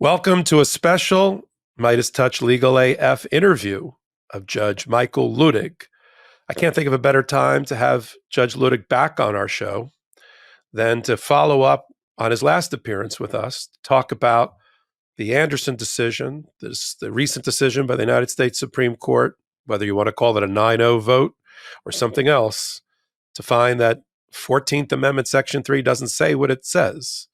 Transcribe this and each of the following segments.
Welcome to a special MeidasTouch Legal AF interview of Judge Michael Luttig. I can't think of a better time to have Judge Luttig back on our show than to follow up on his last appearance with us, to talk about the Anderson decision, the recent decision by the United States Supreme Court, whether you want to call it a 9-0 vote or something else, to find that 14th Amendment Section 3 doesn't say what it says.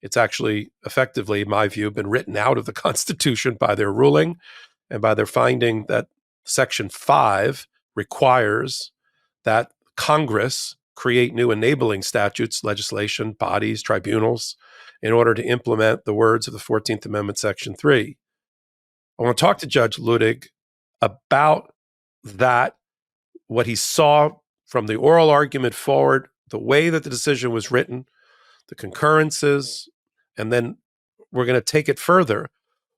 It's actually effectively, in my view, been written out of the Constitution by their ruling and by their finding that Section 5 requires that Congress create new enabling statutes, legislation, bodies, tribunals, in order to implement the words of the 14th Amendment, Section 3. I want to talk to Judge Luttig about that, what he saw from the oral argument forward, the way that the decision was written, the concurrences, and then we're going to take it further.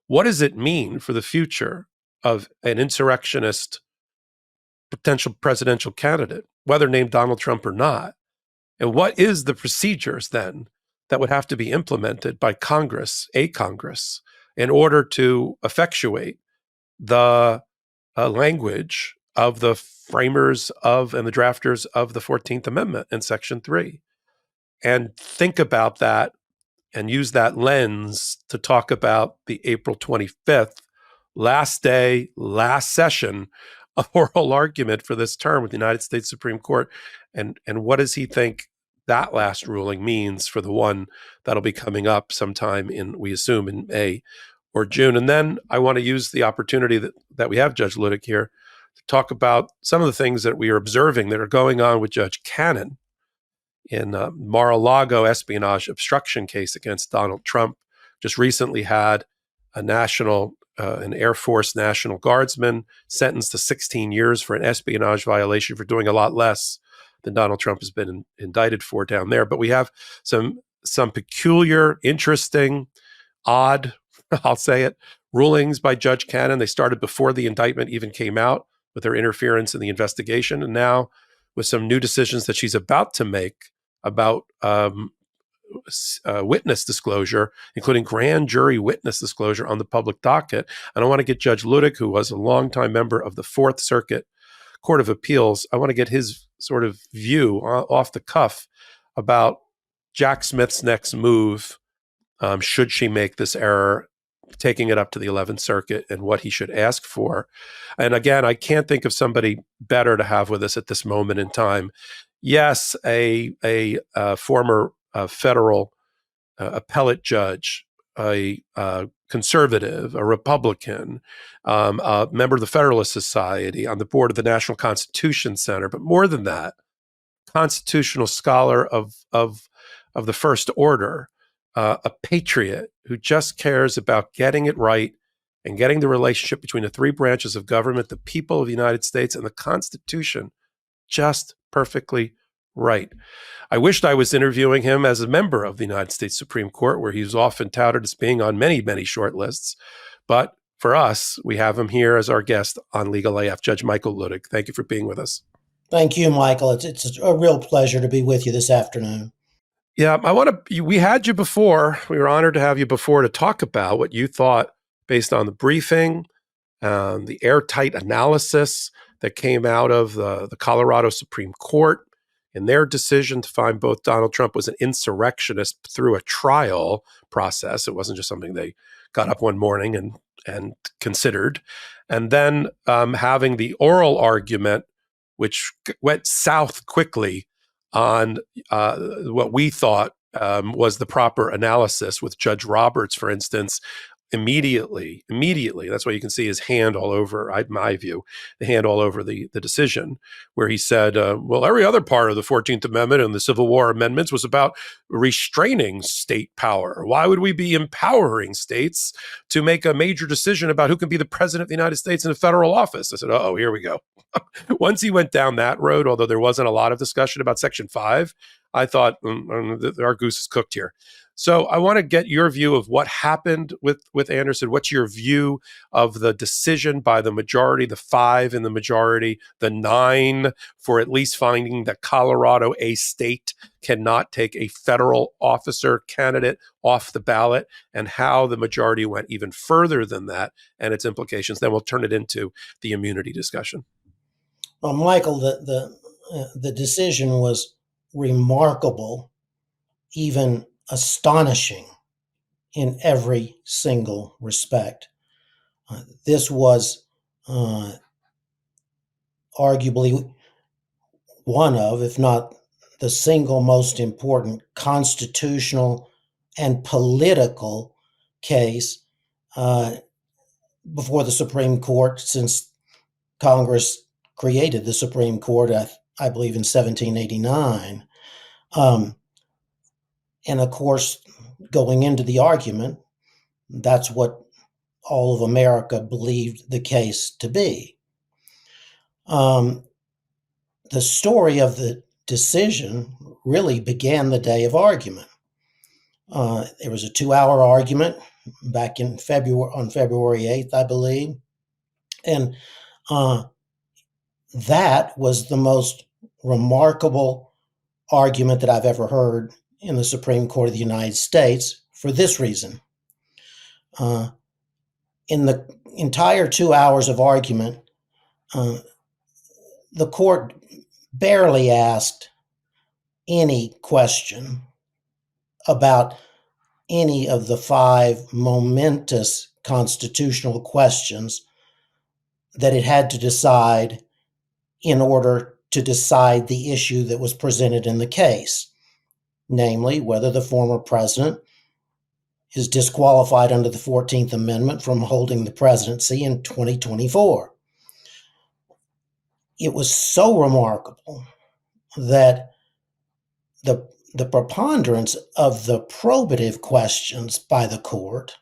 What does it mean for the future of an insurrectionist potential presidential candidate, whether named Donald Trump or not? And what is the procedures then that would have to be implemented by Congress, in order to effectuate the language of the framers of and the drafters of the 14th Amendment in Section 3? And think about that and use that lens to talk about the April 25th, last day, last session of oral argument for this term with the United States Supreme Court. And what does he think that last ruling means for the one that'll be coming up sometime in, we assume, in May or June? And then I want to use the opportunity that we have Judge Luttig here to talk about some of the things that we are observing that are going on with Judge Cannon in Mar-a-Lago espionage obstruction case against Donald Trump. Just recently had an Air Force National Guardsman sentenced to 16 years for an espionage violation for doing a lot less than Donald Trump has been indicted for down there. But we have some peculiar, interesting, odd, I'll say it, rulings by Judge Cannon. They started before the indictment even came out with her interference in the investigation, and now with some new decisions that she's about to make about witness disclosure, including grand jury witness disclosure on the public docket. And I want to get Judge Luttig, who was a longtime member of the Fourth Circuit Court of Appeals, I want to get his sort of view off the cuff about Jack Smith's next move, should she make this error, taking it up to the 11th Circuit, and what he should ask for. And again, I can't think of somebody better to have with us at this moment in time. Yes, a former federal appellate judge, a conservative, a Republican, a member of the Federalist Society, on the board of the National Constitution Center, but more than that, constitutional scholar of the First Order, a patriot who just cares about getting it right and getting the relationship between the three branches of government, the people of the United States, and the Constitution just perfectly right. I wished I was interviewing him as a member of the United States Supreme Court, where he's often touted as being on many, many short lists. But for us, we have him here as our guest on Legal AF, Judge Michael Luttig. Thank you for being with us. Thank you, Michael. It's a real pleasure to be with you this afternoon. Yeah, we had you before. We were honored to have you before to talk about what you thought based on the briefing, the airtight analysis that came out of the Colorado Supreme Court in their decision to find both Donald Trump was an insurrectionist through a trial process. It wasn't just something they got up one morning and considered. And then having the oral argument, which went south quickly on what we thought was the proper analysis, with Judge Roberts, for instance, immediately. That's why you can see his hand all over, in my view, the hand all over the decision, where he said, well, every other part of the 14th Amendment and the Civil War amendments was about restraining state power. Why would we be empowering states to make a major decision about who can be the president of the United States in a federal office? I said, oh, here we go. Once he went down that road, although there wasn't a lot of discussion about Section 5, I thought our goose is cooked here. So I want to get your view of what happened with Anderson. What's your view of the decision by the majority, the 5 in the majority, the 9 for at least finding that Colorado, a state, cannot take a federal officer candidate off the ballot, and how the majority went even further than that and its implications? Then we'll turn it into the immunity discussion. Well, Michael, the decision was remarkable, even astonishing in every single respect. This was arguably one of, if not the single most important constitutional and political case before the Supreme Court since Congress created the Supreme Court, I believe, in 1789. And of course, going into the argument, that's what all of America believed the case to be. The story of the decision really began the day of argument. There was a 2-hour argument back in February, on February 8th, I believe. And that was the most remarkable argument that I've ever heard in the Supreme Court of the United States for this reason. In the entire 2 hours of argument, the court barely asked any question about any of the 5 momentous constitutional questions that it had to decide in order to decide the issue that was presented in the case, namely whether the former president is disqualified under the 14th Amendment from holding the presidency in 2024. It was so remarkable that the preponderance of the probative questions by the court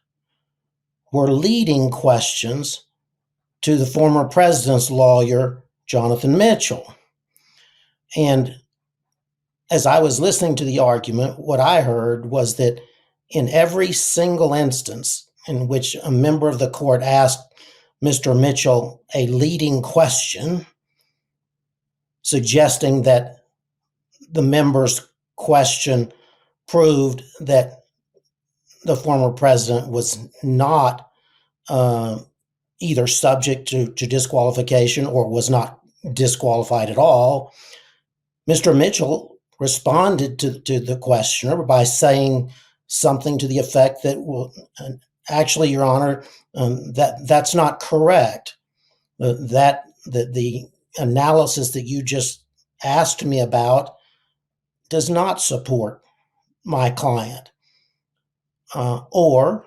were leading questions to the former president's lawyer, Jonathan Mitchell. And as I was listening to the argument, what I heard was that in every single instance in which a member of the court asked Mr. Mitchell a leading question, suggesting that the member's question proved that the former president was not either subject to disqualification or was not disqualified at all, Mr. Mitchell responded to the questioner by saying something to the effect that, well, actually, Your Honor, that's not correct. That the analysis that you just asked me about does not support my client. Or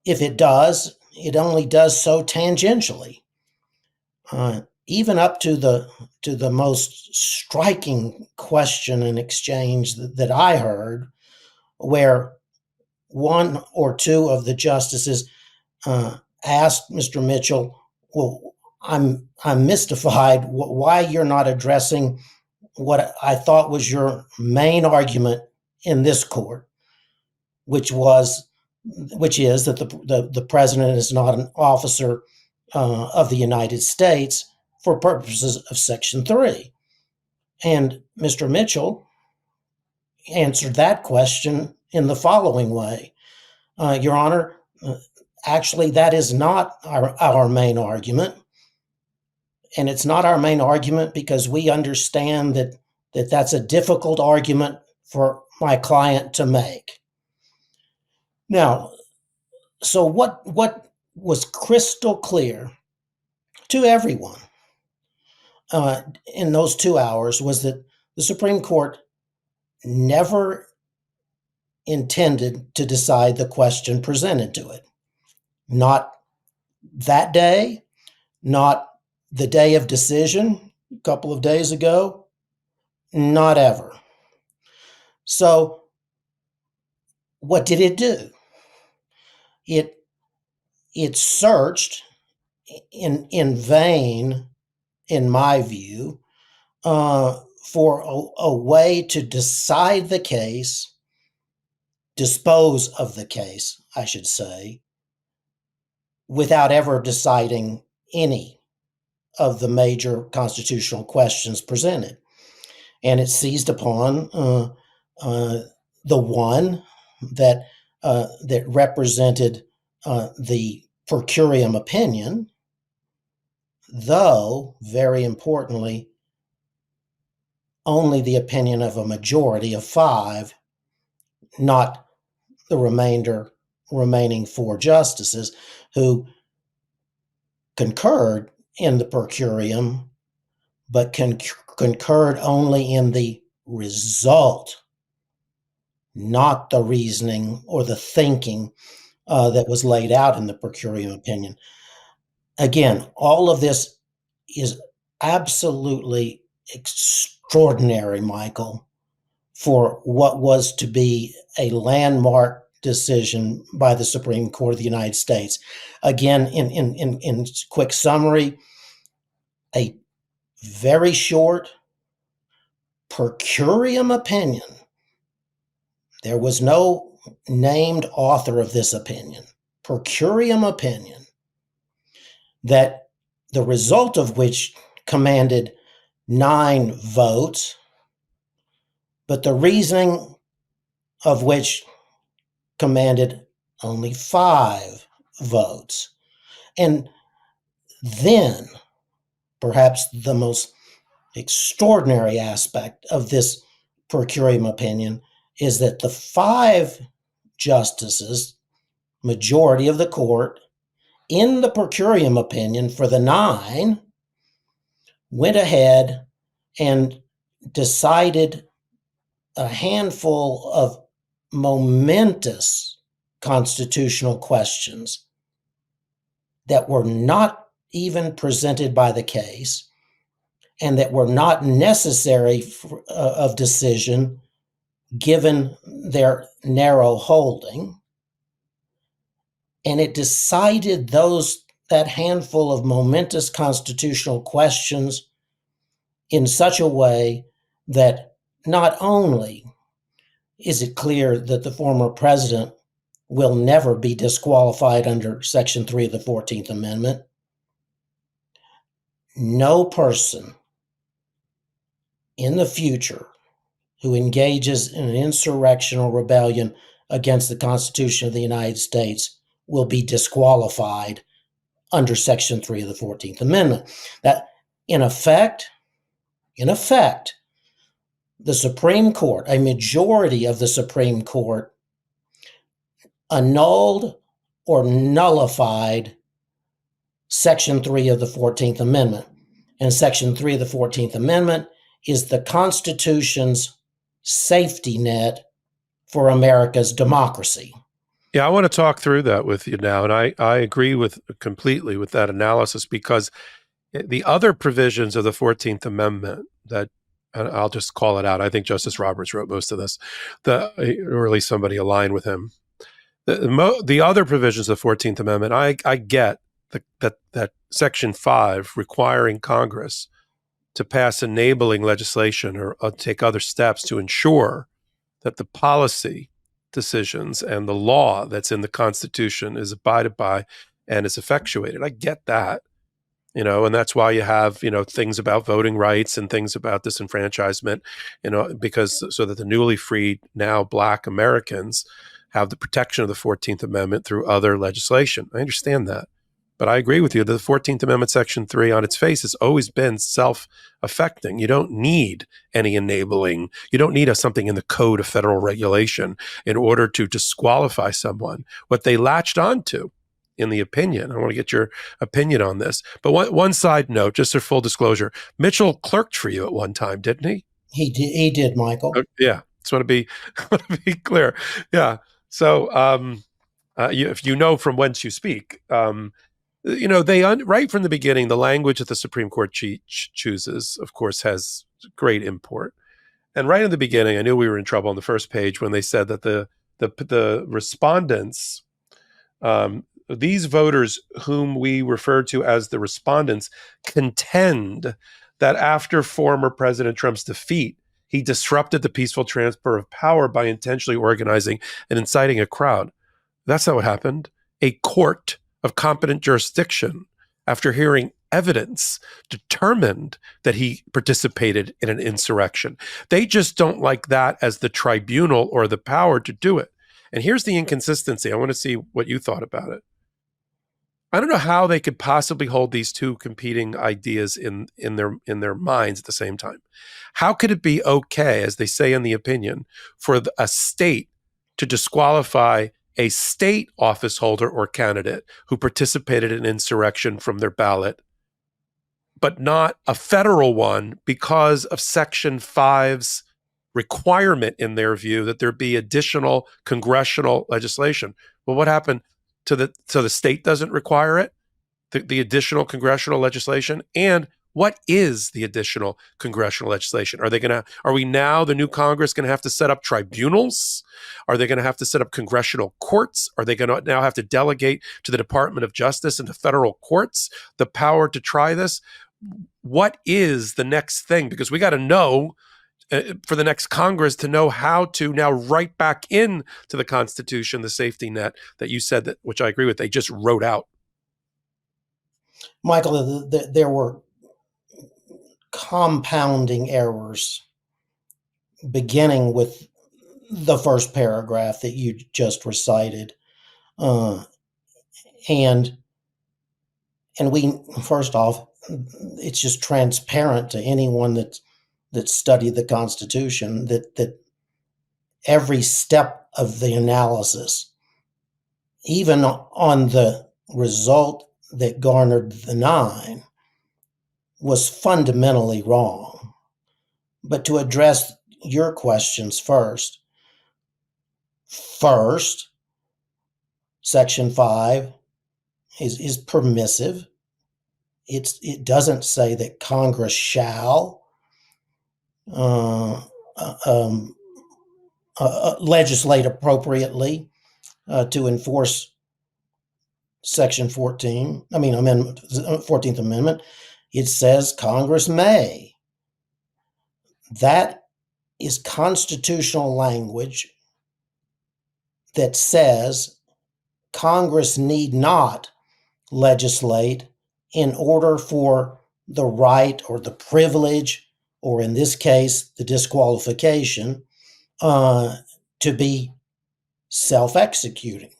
if it does, it only does so tangentially. Even up to the most striking question and exchange that I heard, where one or two of the justices asked Mr. Mitchell, "Well, I'm mystified why you're not addressing what I thought was your main argument in this court, which is that the president is not an officer of the United States for purposes of Section 3. And Mr. Mitchell answered that question in the following way. Your Honor, actually, that is not our main argument. And it's not our main argument because we understand that that's a difficult argument for my client to make. Now, so what was crystal clear to everyone in those 2 hours was that the Supreme Court never intended to decide the question presented to it. Not that day, not the day of decision a couple of days ago, not ever. So what did it do? It searched in vain, in my view, for a way to decide the case dispose of the case, I should say, without ever deciding any of the major constitutional questions presented. And it seized upon the one that that represented the per curiam opinion, though, very importantly, only the opinion of a majority of 5, not the remaining 4 justices who concurred in the per curiam, but concurred only in the result, not the reasoning or the thinking that was laid out in the per curiam opinion. Again, all of this is absolutely extraordinary, Michael, for what was to be a landmark decision by the Supreme Court of the United States. Again, in quick summary, a very short per curiam opinion. There was no named author of this opinion. Per curiam opinion that the result of which commanded 9 votes, but the reasoning of which commanded only 5 votes. And then, perhaps the most extraordinary aspect of this per curiam opinion is that the 5 justices, majority of the court, in the per curiam opinion for the 9, went ahead and decided a handful of momentous constitutional questions that were not even presented by the case and that were not necessary of decision given their narrow holding. And it decided that handful of momentous constitutional questions in such a way that not only is it clear that the former president will never be disqualified under Section 3 of the 14th Amendment, no person in the future who engages in an insurrection or rebellion against the Constitution of the United States will be disqualified under Section 3 of the 14th Amendment. That, in effect, the Supreme Court, a majority of the Supreme Court, annulled or nullified Section 3 of the 14th Amendment. And Section 3 of the 14th Amendment is the Constitution's safety net for America's democracy. Yeah, I want to talk through that with you now. And I agree completely with that analysis, because the other provisions of the 14th Amendment that, and I'll just call it out, I think Justice Roberts wrote most of this, or at least somebody aligned with him. The other provisions of the 14th Amendment, I get that Section 5 requiring Congress to pass enabling legislation or take other steps to ensure that the policy decisions and the law that's in the Constitution is abided by and is effectuated. I get that, and that's why you have, things about voting rights and things about disenfranchisement, because so that the newly freed, now Black Americans have the protection of the 14th Amendment through other legislation. I understand that. But I agree with you. The 14th Amendment, Section 3, on its face, has always been self-affecting. You don't need any enabling. You don't need something in the Code of Federal Regulation in order to disqualify someone. What they latched onto, in the opinion, I want to get your opinion on this. But one side note, just for full disclosure, Mitchell clerked for you at one time, didn't he? He did, Michael. Yeah, just want to be clear. Yeah. So if you know from whence you speak, right from the beginning, the language that the Supreme Court chooses, of course, has great import. And right in the beginning, I knew we were in trouble on the first page when they said that the respondents, these voters whom we refer to as the respondents, contend that after former President Trump's defeat, he disrupted the peaceful transfer of power by intentionally organizing and inciting a crowd. That's not what happened. A court of competent jurisdiction, after hearing evidence, determined that he participated in an insurrection. They just don't like that as the tribunal or the power to do it. And here's the inconsistency. I want to see what you thought about it. I don't know how they could possibly hold these two competing ideas in their minds at the same time. How could it be okay, as they say in the opinion, for a state to disqualify a state office holder or candidate who participated in insurrection from their ballot, but not a federal one because of Section 5's requirement, in their view, that there be additional congressional legislation? Well, what happened to the state doesn't require it, the additional congressional legislation? And what is the additional congressional legislation? Are we now, the new Congress, going to have to set up tribunals? Are they going to have to set up congressional courts? Are they going to now have to delegate to the Department of Justice and the federal courts the power to try this? What is the next thing? Because we got to know, for the next Congress to know how to now write back in to the Constitution the safety net that you said, that, which I agree with, they just wrote out. Michael, there were compounding errors beginning with the first paragraph that you just recited. And we, first off, it's just transparent to anyone that studied the Constitution that every step of the analysis, even on the result that garnered the 9, was fundamentally wrong. But to address your questions first, Section 5 is permissive. It doesn't say that Congress shall legislate appropriately to enforce Section 14. Amendment 14th Amendment. It says Congress may. That is constitutional language that says Congress need not legislate in order for the right or the privilege, or in this case, the disqualification, to be self-executing.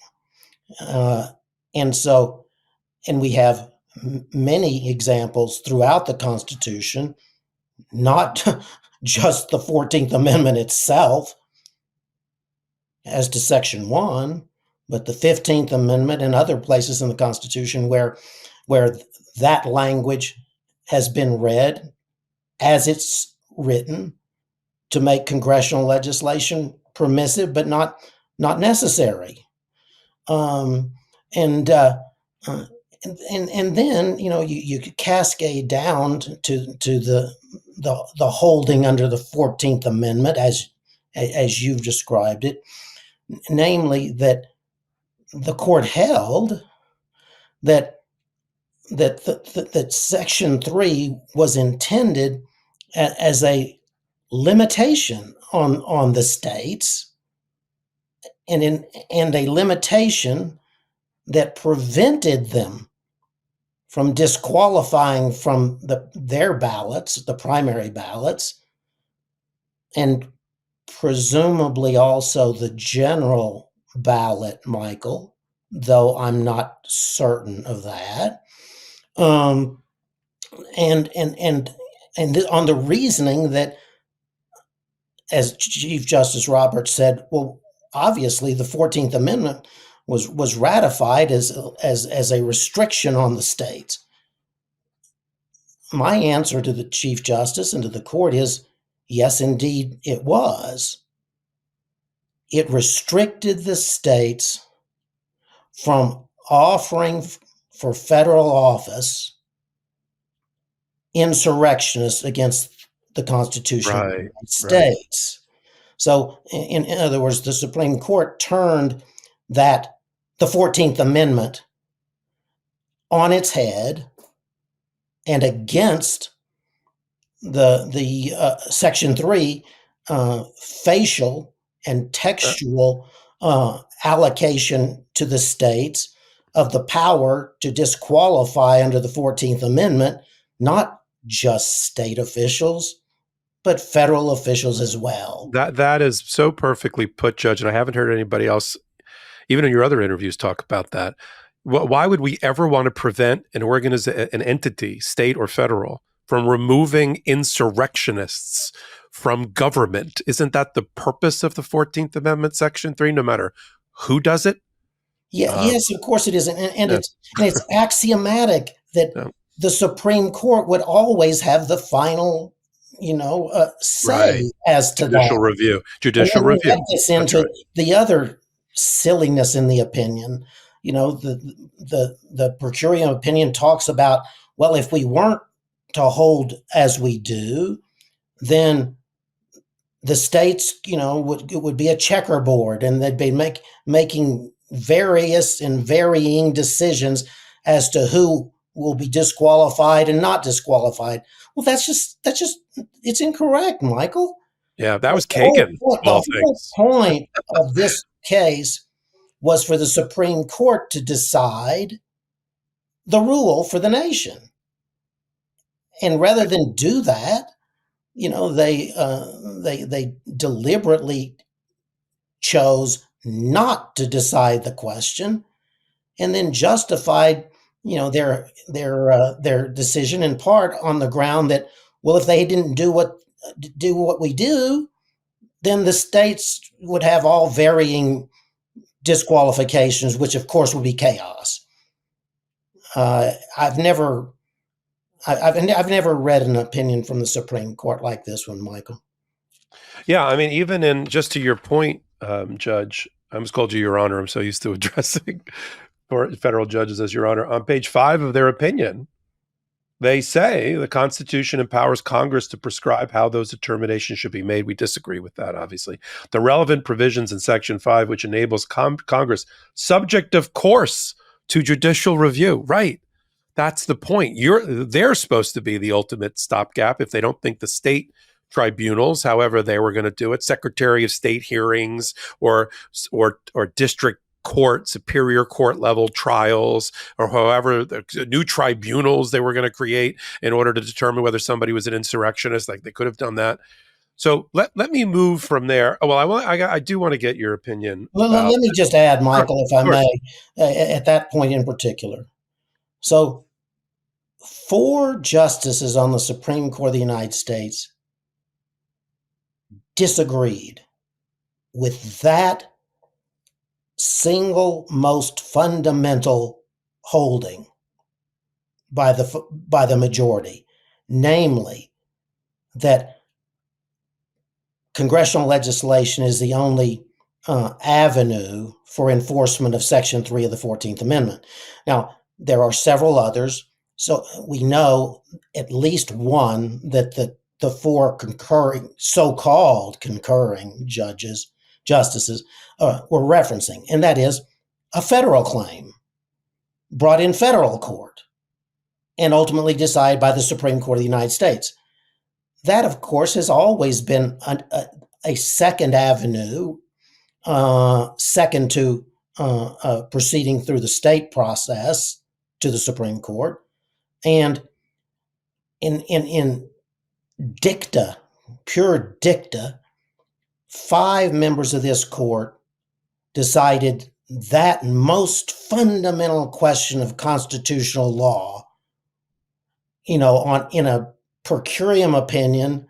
And we have many examples throughout the Constitution, not just the 14th Amendment itself as to Section 1, but the 15th Amendment and other places in the Constitution where that language has been read as it's written to make congressional legislation permissive but not necessary. And then you cascade down to the holding under the 14th Amendment as you've described it, namely that the court held that Section 3 was intended as a limitation on the states, and a limitation that prevented them from disqualifying from their ballots, the primary ballots, and presumably also the general ballot, Michael, though I'm not certain of that. And on the reasoning that, as Chief Justice Roberts said, well, obviously the 14th Amendment was ratified as a restriction on the states. My answer to the Chief Justice and to the court is, yes, indeed, it was. It restricted the states from offering for federal office insurrectionists against the Constitution of the United States. So, in other words, the Supreme Court turned the 14th Amendment on its head and against the Section 3 facial and textual allocation to the states of the power to disqualify under the 14th Amendment, not just state officials, but federal officials as well. That is so perfectly put, Judge, and I haven't heard anybody else, even in your other interviews, talk about that. Why would we ever want to prevent an entity, state or federal, from removing insurrectionists from government? Isn't that the purpose of the 14th Amendment, Section 3, no matter who does it? Yes, of course it is. And Yeah. it's axiomatic that Yeah. the Supreme Court would always have the final, say Right. as to Judicial that. review. And Judicial then review. that gets That's into right. the other silliness in the opinion. The per curiam opinion talks about, well, if we weren't to hold as we do, then the states, it would be a checkerboard, and they'd be making various and varying decisions as to who will be disqualified and not disqualified. Well, that's just it's incorrect, Michael. Yeah, that was The whole Kagan, point, of all the whole things. point of this case was for the Supreme Court to decide the rule for the nation. And rather than do that, they deliberately chose not to decide the question, and then justified, their decision in part on the ground that, well, if they didn't do what we do, then the states would have all varying disqualifications, which of course would be chaos. I've never read an opinion from the Supreme Court like this one, Michael. Yeah, I mean, even in, just to your point, Judge, I almost called you Your Honor. I'm so used to addressing federal judges as Your Honor. On page 5 of their opinion, they say the Constitution empowers Congress to prescribe how those determinations should be made. We disagree with that, obviously. The relevant provisions in Section 5, which enables Congress, subject, of course, to judicial review. Right. That's the point. They're supposed to be the ultimate stopgap if they don't think the state tribunals, however they were going to do it, Secretary of State hearings or district court, superior court level trials, or however the new tribunals they were going to create in order to determine whether somebody was an insurrectionist. Like, they could have done that. So let me move from there. Oh, well, I do want to get your opinion. Let me just add, Michael, if I may, at that point in particular. So 4 justices on the Supreme Court of the United States disagreed with that single most fundamental holding by the majority, namely that congressional legislation is the only avenue for enforcement of Section 3 of the 14th Amendment. Now, there are several others. So we know at least one that the 4 so-called concurring justices were referencing, and that is a federal claim brought in federal court and ultimately decided by the Supreme Court of the United States. That, of course, has always been a second avenue, second to proceeding through the state process to the Supreme Court. And in dicta, pure dicta, 5 members of this court decided that most fundamental question of constitutional law, in a per curiam opinion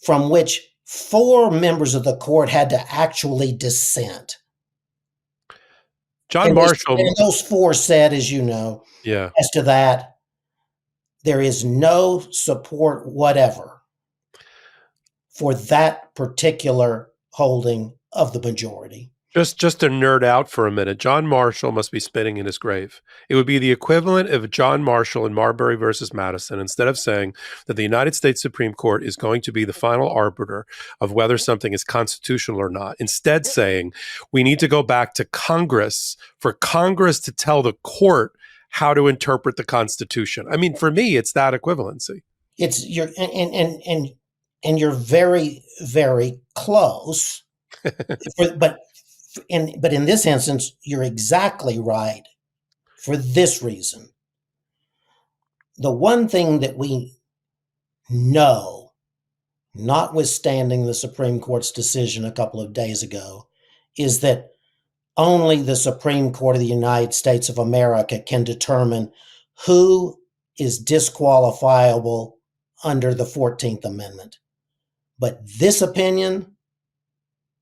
from which 4 members of the court had to actually dissent. John Marshall. And those 4 said, as you know, yeah, as to that, there is no support whatever for that particular holding of the majority. Just to nerd out for a minute, John Marshall must be spinning in his grave. It would be the equivalent of John Marshall in Marbury versus Madison, instead of saying that the United States Supreme Court is going to be the final arbiter of whether something is constitutional or not, instead saying we need to go back to Congress for Congress to tell the court how to interpret the Constitution. I mean, for me, it's that equivalency. It's you're and you're very, very close. But in this instance, you're exactly right for this reason. The one thing that we know, notwithstanding the Supreme Court's decision a couple of days ago, is that only the Supreme Court of the United States of America can determine who is disqualifiable under the 14th Amendment. But this opinion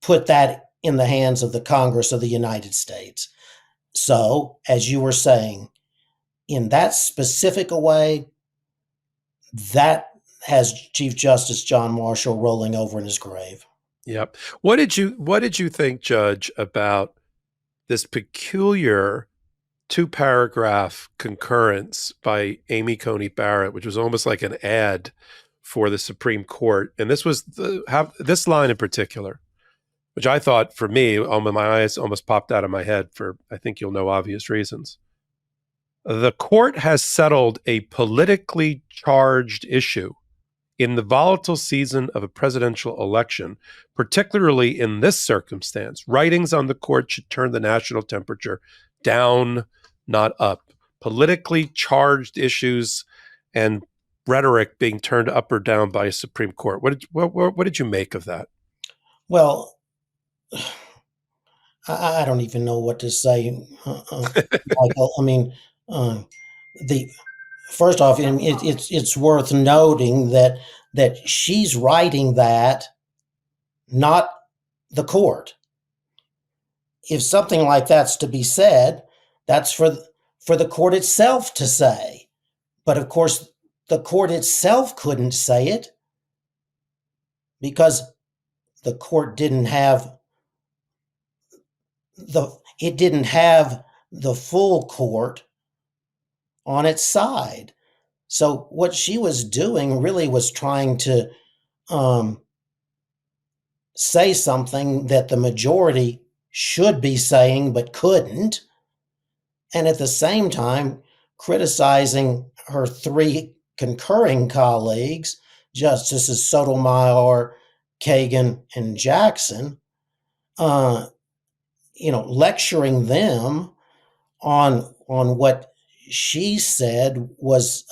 put that in the hands of the Congress of the United States. So, as you were saying, in that specific way, that has Chief Justice John Marshall rolling over in his grave. Yep. What did you think, Judge, about this peculiar 2-paragraph concurrence by Amy Coney Barrett, which was almost like an ad for the Supreme Court? And this was this line in particular, which I thought, for me, my eyes almost popped out of my head for, I think you'll know, obvious reasons. The court has settled a politically charged issue in the volatile season of a presidential election, particularly in this circumstance. Writings on the court should turn the national temperature down, not up. Politically charged issues and rhetoric being turned up or down by a Supreme Court. What did you make of that? Well, I don't even know what to say, Michael. I mean, first off, it's worth noting that she's writing that, not the court. If something like that's to be said, that's for the court itself to say. But of course, the court itself couldn't say it because the court didn't have the full court on its side. So what she was doing really was trying to say something that the majority should be saying but couldn't, and at the same time criticizing her three concurring colleagues, Justices Sotomayor, Kagan, and Jackson, lecturing them on what she said was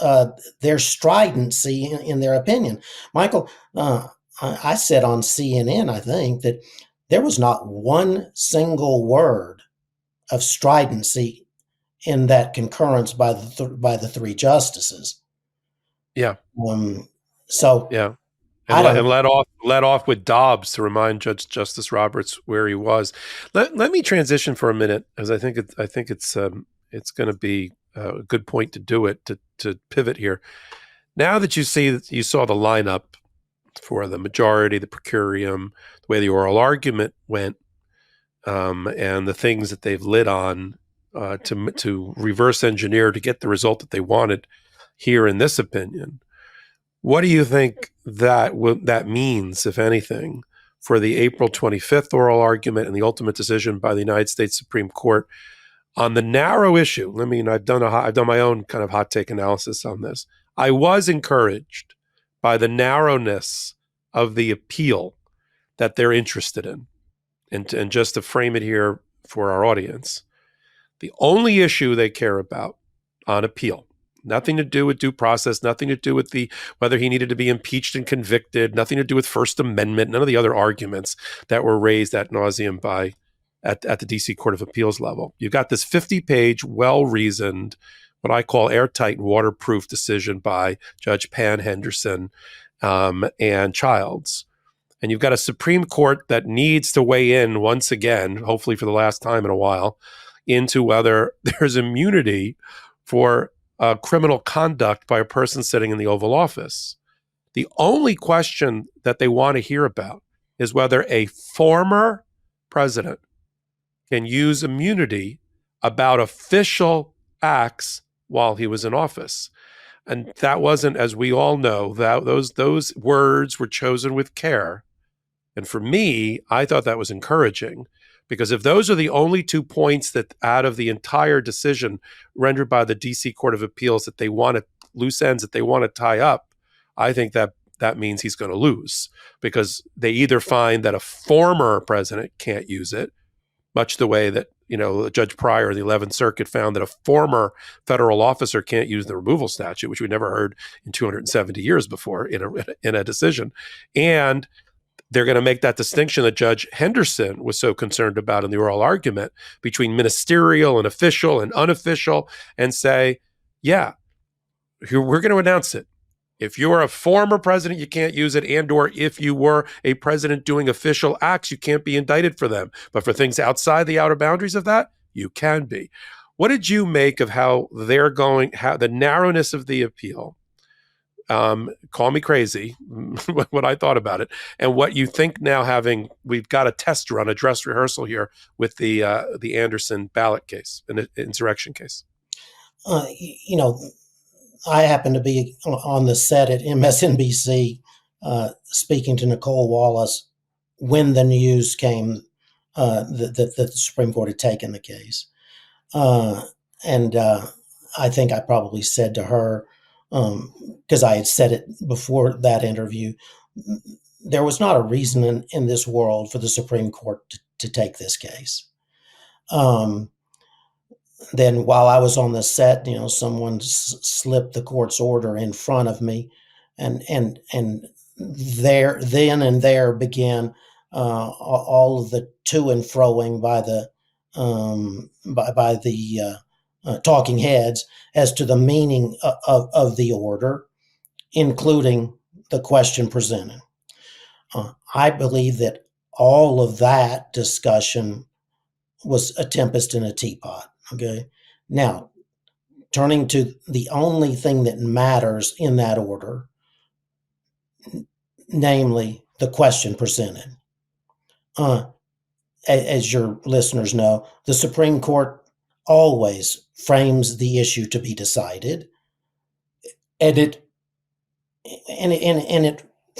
their stridency in their opinion. Michael, I said on CNN, I think, that there was not one single word of stridency in that concurrence by the three justices. Yeah. So yeah. And let off with Dobbs to remind Justice Roberts where he was. Let me transition for a minute, as I think it's going to be a good point to do it, to pivot here. Now that you saw the lineup for the majority, the per curiam, the way the oral argument went, and the things that they've lit on to reverse engineer to get the result that they wanted here in this opinion. What do you think that means, if anything, for the April 25th oral argument and the ultimate decision by the United States Supreme Court on the narrow issue? I mean, I've done my own kind of hot take analysis on this. I was encouraged by the narrowness of the appeal that they're interested in. And just to frame it here for our audience, the only issue they care about on appeal, nothing to do with due process, nothing to do with whether he needed to be impeached and convicted, nothing to do with First Amendment, none of the other arguments that were raised ad nauseum at the DC Court of Appeals level. You've got this 50-page, well-reasoned, what I call airtight and waterproof decision by Judge Pan Henderson and Childs. And you've got a Supreme Court that needs to weigh in once again, hopefully for the last time in a while, into whether there's immunity for criminal conduct by a person sitting in the Oval Office. The only question that they want to hear about is whether a former president can use immunity about official acts while he was in office. And that wasn't, as we all know, that those words were chosen with care. And for me, I thought that was encouraging, because if those are the only 2 points that out of the entire decision rendered by the DC Court of Appeals that they want to, loose ends that they want to tie up I think that means he's going to lose, because they either find that a former president can't use it, much the way that, Judge Pryor of the 11th Circuit found that a former federal officer can't use the removal statute, which we never heard in 270 years before in a decision. And they're going to make that distinction that Judge Henderson was so concerned about in the oral argument between ministerial and official and unofficial, and say, yeah, we're going to announce it. If you're a former president, you can't use it, and or if you were a president doing official acts, you can't be indicted for them. But for things outside the outer boundaries of that, you can be. What did you make of how they're going, how the narrowness of the appeal? Call me crazy, what I thought about it, and what you think now, we've got a test run, a dress rehearsal here with the Anderson ballot case, an insurrection case. I happened to be on the set at MSNBC speaking to Nicole Wallace when the news came that the Supreme Court had taken the case. And I think I probably said to her, because I had said it before that interview, there was not a reason in this world for the Supreme Court to take this case. Then while I was on the set, someone slipped the court's order in front of me, and there began all of the to and froing by the talking heads as to the meaning of the order, including the question presented. I believe that all of that discussion was a tempest in a teapot. Okay. Now, turning to the only thing that matters in that order, namely the question presented. As your listeners know, the Supreme Court always frames the issue to be decided, and it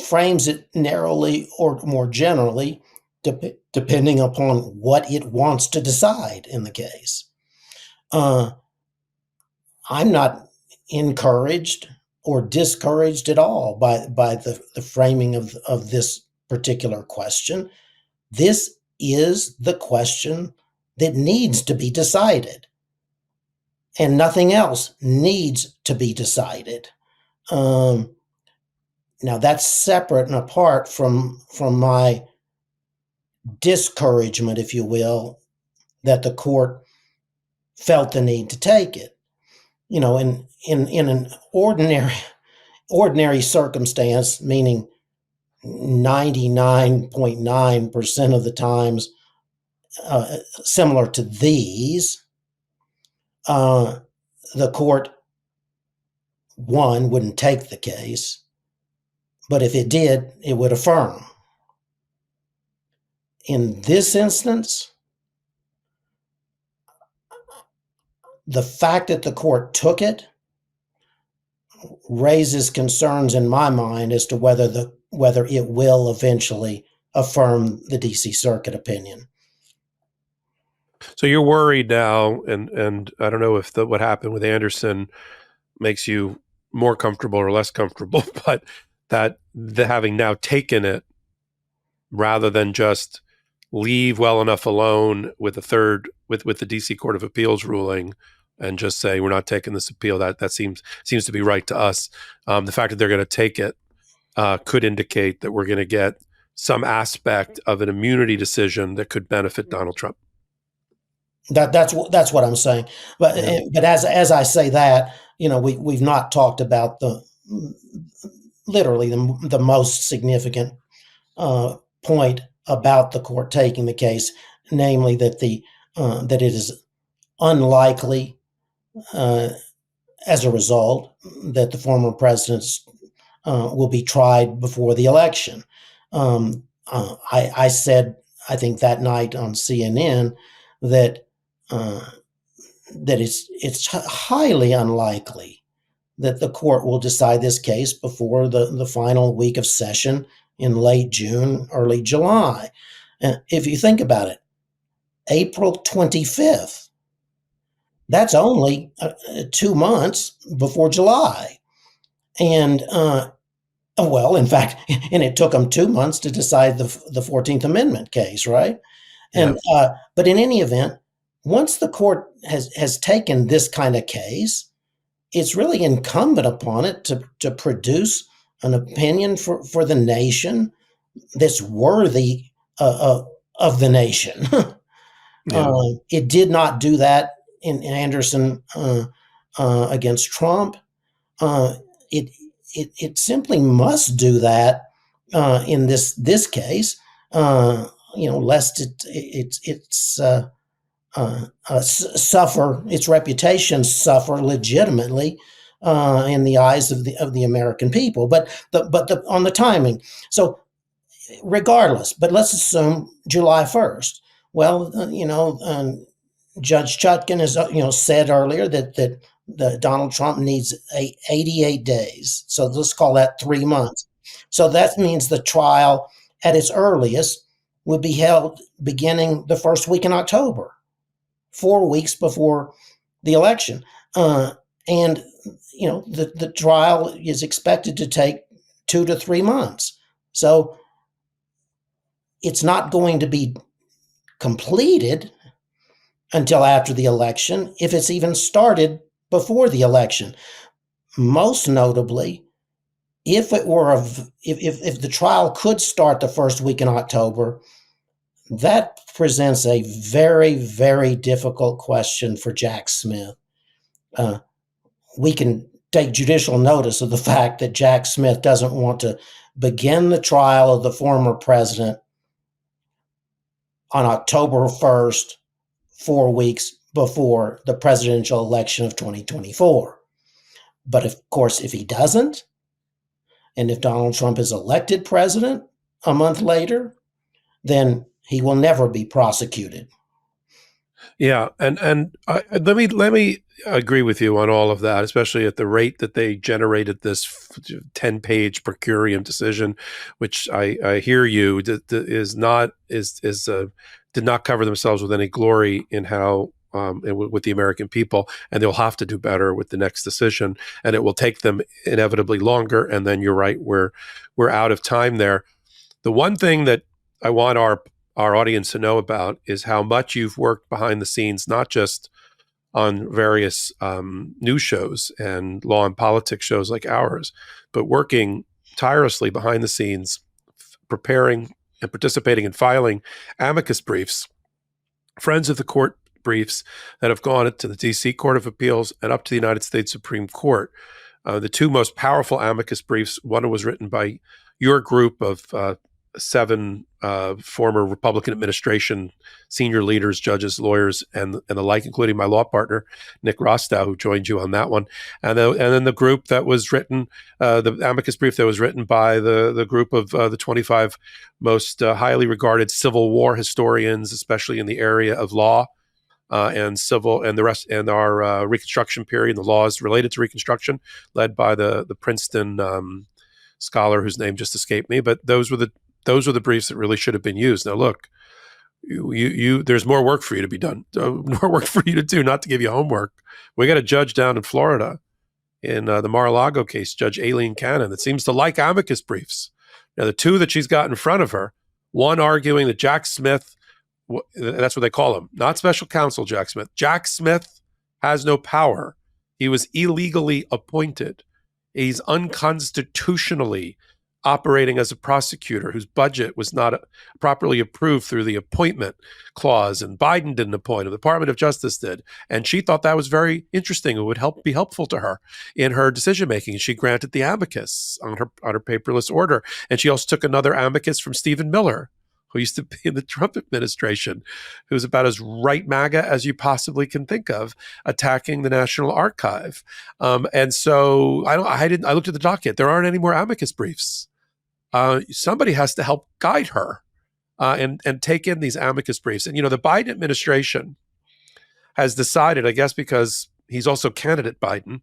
frames it narrowly or more generally, depending upon what it wants to decide in the case. I'm not encouraged or discouraged at all by the framing of this particular question. This is the question that needs to be decided, and nothing else needs to be decided. Now that's separate and apart from my discouragement, if you will, that the court felt the need to take it. In an ordinary circumstance, meaning 99.9% of the times similar to these, the court, one, wouldn't take the case, but if it did, it would affirm. In this instance, the fact that the court took it raises concerns in my mind as to whether it will eventually affirm the DC Circuit opinion. So you're worried now, and I don't know if what happened with Anderson makes you more comfortable or less comfortable, but that having now taken it, rather than just leave well enough alone with the DC Court of Appeals ruling and just say we're not taking this appeal, that seems to be right to us. The fact that they're going to take it could indicate that we're going to get some aspect of an immunity decision that could benefit Donald Trump. That's what I'm saying. But as I say that, we've not talked about literally the most significant point about the court taking the case, namely that that it is unlikely, as a result, that the former presidents will be tried before the election. I said, I think that night on CNN, that it's highly unlikely that the court will decide this case before the final week of session in late June, early July. And if you think about it, April 25th, that's only 2 months before July. And Well, in fact, and it took them 2 months to decide the 14th Amendment case, right? Yeah. And but in any event, once the court has taken this kind of case, it's really incumbent upon it to produce an opinion for the nation that's worthy of the nation. Yeah. It did not do that in Anderson against Trump. Uh, it, it simply must do that in this case. Lest suffer its reputation suffer legitimately in the eyes of the American people. But on the timing, so regardless, but let's assume July 1st. Well, Judge Chutkan has said earlier that Donald Trump needs 88 days. So let's call that 3 months. So that means the trial at its earliest would be held beginning the first week in October, 4 weeks before the election. And the trial is expected to take 2 to 3 months. So it's not going to be completed until after the election, if it's even started before the election. Most notably, if the trial could start the first week in October, that presents a very, very difficult question for Jack Smith. We can take judicial notice of the fact that Jack Smith doesn't want to begin the trial of the former president on October 1st, 4 weeks before the presidential election of 2024. But of course, if he doesn't, and if Donald Trump is elected president a month later, then he will never be prosecuted. Yeah, and let me agree with you on all of that, especially at the rate that they generated this 10-page per curiam decision, which I hear you did not cover themselves with any glory in how with the American people, and they'll have to do better with the next decision, and it will take them inevitably longer. And then you're right, we're out of time there. The one thing that I want our audience to know about is how much you've worked behind the scenes, not just on various news shows and law and politics shows like ours, but working tirelessly behind the scenes, preparing and participating in filing amicus briefs, friends of the court briefs that have gone to the D.C. Court of Appeals and up to the United States Supreme Court. The two most powerful amicus briefs, one was written by your group of 7 former Republican administration senior leaders, judges, lawyers, and the like, including my law partner, Nick Rostow, who joined you on that one. And then the group that was written, the amicus brief that was written by the group of the 25 most highly regarded Civil War historians, especially in the area of law and civil and the rest, and our Reconstruction period, the laws related to Reconstruction, led by the Princeton scholar whose name just escaped me. But those were the briefs that really should have been used. Now, look, there's more work for you to be done, more work for you to do, not to give you homework. We got a judge down in Florida in the Lago case, Judge Aileen Cannon, that seems to like amicus briefs. Now, the two that she's got in front of her, one arguing that Jack Smith, that's what they call him, not special counsel Jack Smith. Jack Smith has no power. He was illegally appointed. He's unconstitutionally operating as a prosecutor whose budget was not properly approved through the appointment clause, and Biden didn't appoint him. The Department of Justice did. And she thought that was very interesting. It would be helpful to her in her decision-making. She granted the amicus on her paperless order. And she also took another amicus from Stephen Miller, who used to be in the Trump administration, who's about as right MAGA as you possibly can think of, attacking the National Archive. And so I looked at the docket. There aren't any more amicus briefs. Somebody has to help guide her and take in these amicus briefs. And, the Biden administration has decided, I guess because he's also candidate Biden,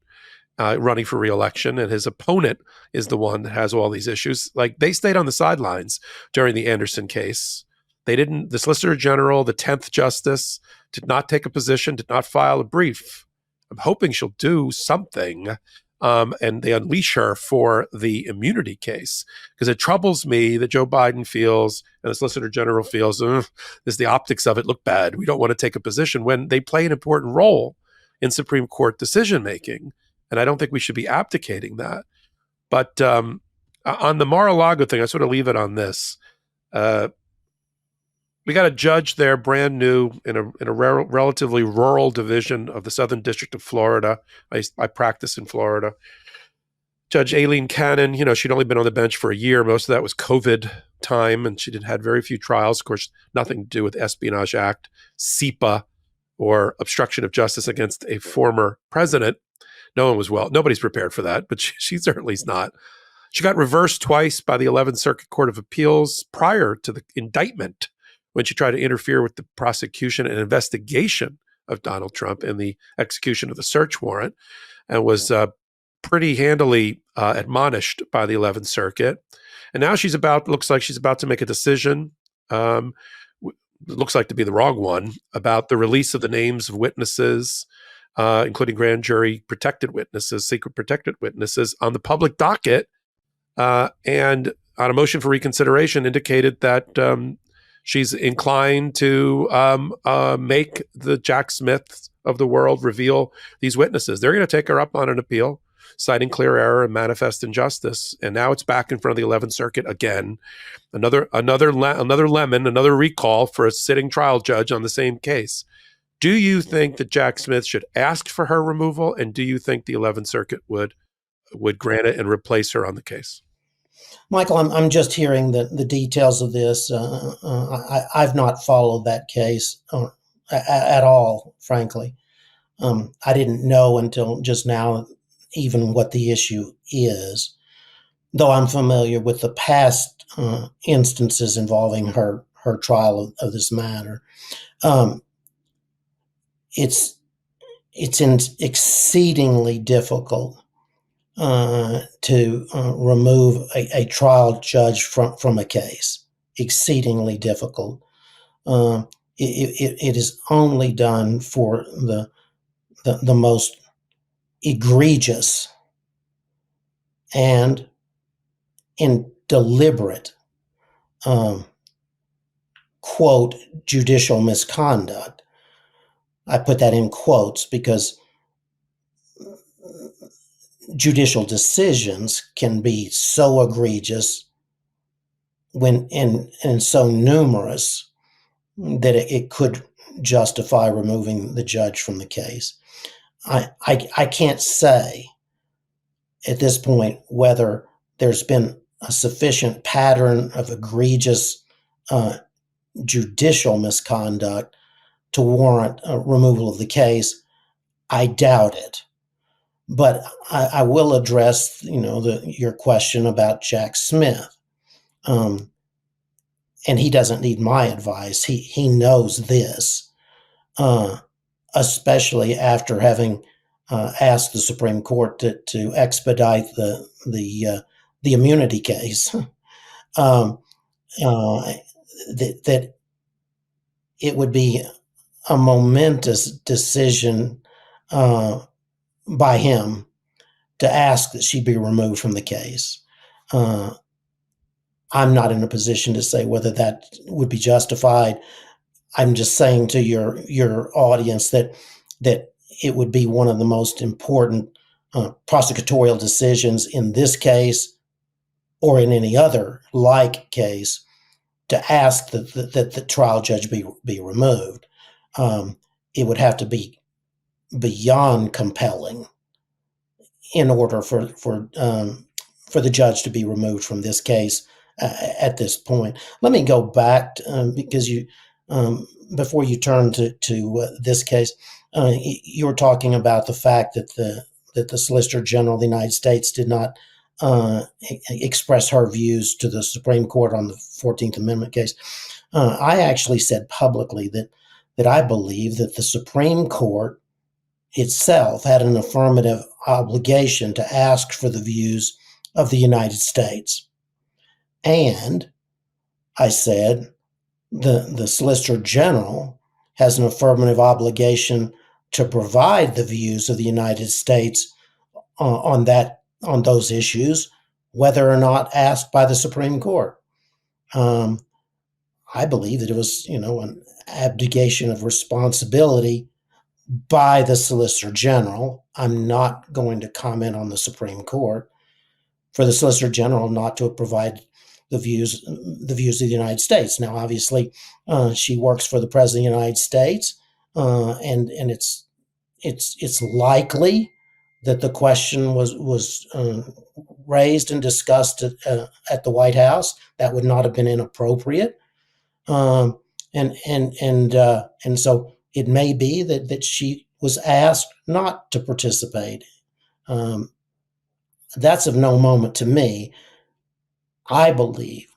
running for re-election, and his opponent is the one that has all these issues. Like, they stayed on the sidelines during the Anderson case. The Solicitor General, the 10th Justice, did not take a position, did not file a brief. I'm hoping she'll do something and they unleash her for the immunity case. Because it troubles me that Joe Biden feels, and the Solicitor General feels, this the optics of it look bad. We don't want to take a position when they play an important role in Supreme Court decision making. And I don't think we should be abdicating that. But on the Mar-a-Lago thing, I sort of leave it on this. We got a judge there, brand new, in a relatively rural division of the Southern District of Florida. I practice in Florida. Judge Aileen Cannon, she'd only been on the bench for a year. Most of that was COVID time, and she'd had very few trials. Of course, nothing to do with Espionage Act, SEPA, or obstruction of justice against a former president. Nobody's prepared for that, but she certainly is not. She got reversed twice by the 11th Circuit Court of Appeals prior to the indictment, when she tried to interfere with the prosecution and investigation of Donald Trump and the execution of the search warrant, and was pretty handily admonished by the 11th Circuit. And now looks like she's about to make a decision, looks like to be the wrong one, about the release of the names of witnesses, including grand jury protected witnesses, secret protected witnesses, on the public docket, and on a motion for reconsideration indicated that she's inclined to make the Jack Smiths of the world reveal these witnesses. They're going to take her up on an appeal, citing clear error and manifest injustice. And now it's back in front of the 11th Circuit again. Another recall for a sitting trial judge on the same case. Do you think that Jack Smith should ask for her removal? And do you think the 11th Circuit would grant it and replace her on the case? Michael, I'm just hearing the details of this. I've not followed that case at all, frankly. I didn't know until just now even what the issue is, though I'm familiar with the past instances involving her trial of this matter. It's exceedingly difficult to remove a trial judge from a case. Exceedingly difficult. It is only done for the most egregious and in deliberate, quote, judicial misconduct. I put that in quotes because judicial decisions can be so egregious and so numerous that it could justify removing the judge from the case. I can't say at this point whether there's been a sufficient pattern of egregious judicial misconduct to warrant a removal of the case. I doubt it. But I will address, your question about Jack Smith. And he doesn't need my advice. He knows this, especially after having asked the Supreme Court to expedite the immunity case. That it would be a momentous decision by him to ask that she be removed from the case. I'm not in a position to say whether that would be justified. I'm just saying to your audience that it would be one of the most important prosecutorial decisions in this case or in any other like case to ask that the trial judge be removed. It would have to be beyond compelling in order for the judge to be removed from this case at this point. Let me go back because you before you turn to this case, you were talking about the fact that the Solicitor General of the United States did not express her views to the Supreme Court on the 14th Amendment case. I actually said publicly that I believe that the Supreme Court itself had an affirmative obligation to ask for the views of the United States. And I said the Solicitor General has an affirmative obligation to provide the views of the United States on those issues, whether or not asked by the Supreme Court. I believe that it was, an abdication of responsibility by the Solicitor General. I'm not going to comment on the Supreme Court. For the Solicitor General not to provide the views of the United States. Now, obviously, she works for the President of the United States, and it's likely that the question was raised and discussed at the White House. That would not have been inappropriate, and so it may be that she was asked not to participate. That's of no moment to me. I believe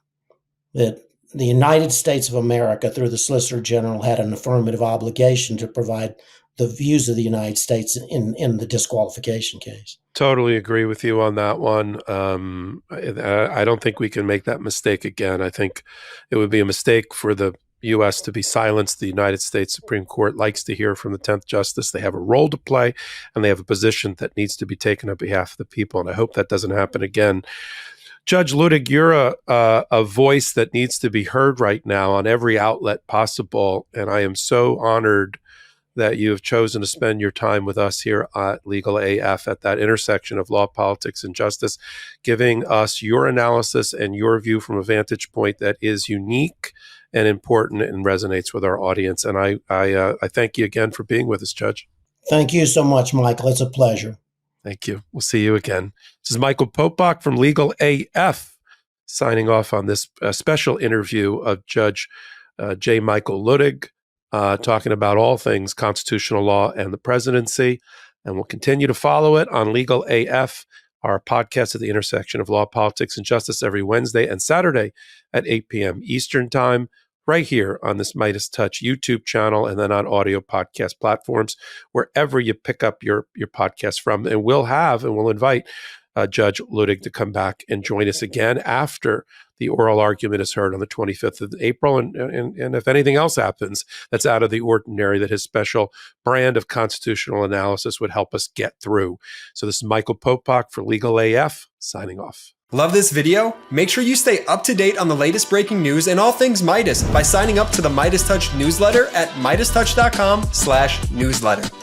that the United States of America, through the Solicitor General, had an affirmative obligation to provide the views of the United States in the disqualification case. Totally agree with you on that one. I don't think we can make that mistake again. I think it would be a mistake for the U.S. to be silenced. The United States Supreme Court likes to hear from the 10th Justice. They have a role to play, and they have a position that needs to be taken on behalf of the people, and I hope that doesn't happen again. Judge Luttig, you're a voice that needs to be heard right now on every outlet possible, and I am so honored that you have chosen to spend your time with us here at Legal AF at that intersection of law, politics, and justice, giving us your analysis and your view from a vantage point that is unique and important and resonates with our audience. And I thank you again for being with us, Judge. Thank you so much, Michael. It's a pleasure. Thank you. We'll see you again. This is Michael Popok from Legal AF signing off on this special interview of Judge J. Michael Luttig, talking about all things constitutional law and the presidency. And we'll continue to follow it on Legal AF, our podcast at the intersection of law, politics, and justice, every Wednesday and Saturday at 8 p.m. Eastern Time, right here on this MeidasTouch YouTube channel, and then on audio podcast platforms, wherever you pick up your podcast from. And we'll invite Judge Luttig to come back and join us again after the oral argument is heard on the 25th of April. And if anything else happens that's out of the ordinary, that his special brand of constitutional analysis would help us get through. So this is Michael Popok for Legal AF, signing off. Love this video? Make sure you stay up to date on the latest breaking news and all things Midas by signing up to the MeidasTouch newsletter at MeidasTouch.com/newsletter.